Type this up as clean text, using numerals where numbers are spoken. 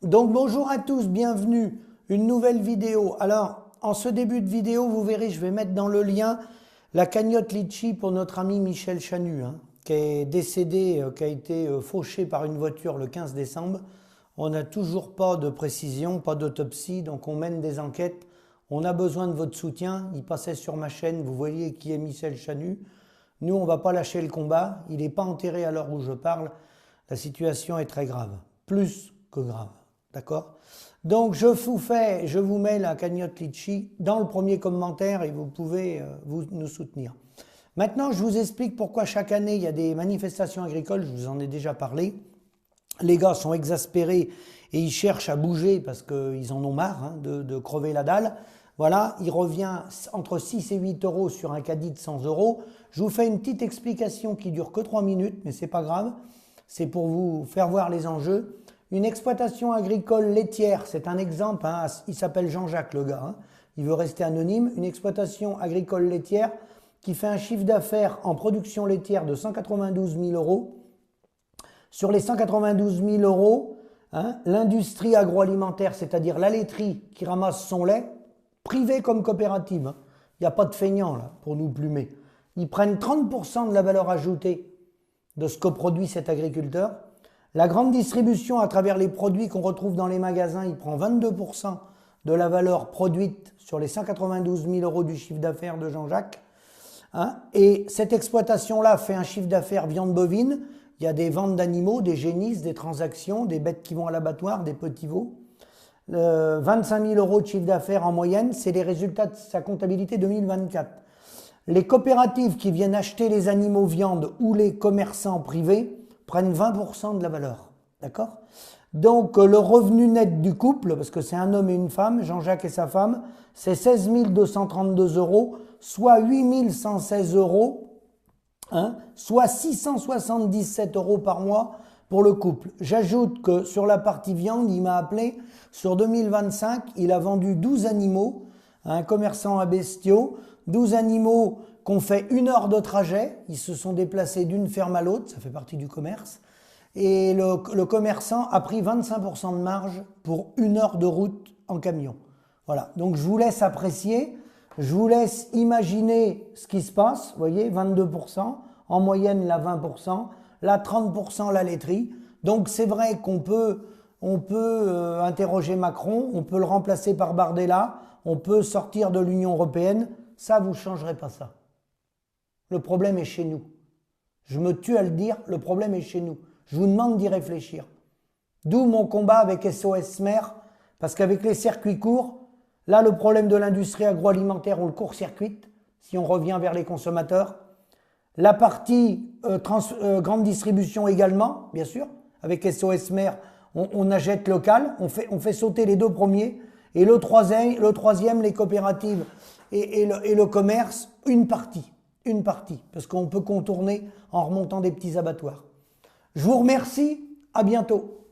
Donc bonjour à tous, bienvenue, une nouvelle vidéo. Alors en ce début de vidéo, vous verrez, je vais mettre dans le lien la cagnotte Litchi pour notre ami Michel Chanu, qui est décédé, qui a été fauché par une voiture le 15 décembre. On n'a toujours pas de précision, pas d'autopsie, donc on mène des enquêtes. On a besoin de votre soutien. Il passait sur ma chaîne, vous voyez qui est Michel Chanu. Nous, on ne va pas lâcher le combat. Il n'est pas enterré à l'heure où je parle. La situation est très grave, plus que grave. D'accord? Donc je vous mets la cagnotte Litchi dans le premier commentaire et vous pouvez nous soutenir. Maintenant, je vous explique pourquoi chaque année il y a des manifestations agricoles, je vous en ai déjà parlé. Les gars sont exaspérés et ils cherchent à bouger parce qu'ils en ont marre de crever la dalle. Voilà, il revient entre 6 et 8 euros sur un caddie de 100 euros. Je vous fais une petite explication qui dure que 3 minutes, mais c'est pas grave. C'est pour vous faire voir les enjeux. Une exploitation agricole laitière, c'est un exemple, il s'appelle Jean-Jacques le gars, il veut rester anonyme. Une exploitation agricole laitière qui fait un chiffre d'affaires en production laitière de 192 000 euros. Sur les 192 000 euros, l'industrie agroalimentaire, c'est-à-dire la laiterie qui ramasse son lait, privée comme coopérative, il n'y a pas de feignants là pour nous plumer. Ils prennent 30% de la valeur ajoutée de ce que produit cet agriculteur. La grande distribution, à travers les produits qu'on retrouve dans les magasins, il prend 22% de la valeur produite sur les 192 000 euros du chiffre d'affaires de Jean-Jacques. Et cette exploitation-là fait un chiffre d'affaires viande bovine. Il y a des ventes d'animaux, des génisses, des transactions, des bêtes qui vont à l'abattoir, des petits veaux. 25 000 euros de chiffre d'affaires en moyenne, c'est les résultats de sa comptabilité 2024. Les coopératives qui viennent acheter les animaux viande ou les commerçants privés prennent 20% de la valeur. D'accord? Donc le revenu net du couple, parce que c'est un homme et une femme, Jean-Jacques et sa femme, c'est 16 232 euros, soit 8 116 euros, soit 677 euros par mois pour le couple. J'ajoute que sur la partie viande, il m'a appelé, sur 2025, il a vendu 12 animaux à un commerçant à bestiaux, 12 animaux qu'on fait 1 heure de trajet, ils se sont déplacés d'une ferme à l'autre, ça fait partie du commerce, et le commerçant a pris 25% de marge pour 1 heure de route en camion. Voilà, donc je vous laisse apprécier, je vous laisse imaginer ce qui se passe, vous voyez, 22%, en moyenne là 20%, là 30% la laiterie, donc c'est vrai qu'on peut interroger Macron, on peut le remplacer par Bardella, on peut sortir de l'Union européenne, ça vous ne changerez pas ça. Le problème est chez nous. Je me tue à le dire, le problème est chez nous. Je vous demande d'y réfléchir. D'où mon combat avec SOS Mer, parce qu'avec les circuits courts, là le problème de l'industrie agroalimentaire, on le court-circuite, si on revient vers les consommateurs. La partie grande distribution également, bien sûr, avec SOS Mer, on achète local, on fait sauter les deux premiers, et le troisième, les coopératives et le commerce, une partie, parce qu'on peut contourner en remontant des petits abattoirs. Je vous remercie, à bientôt.